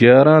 11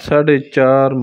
4.5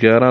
11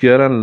11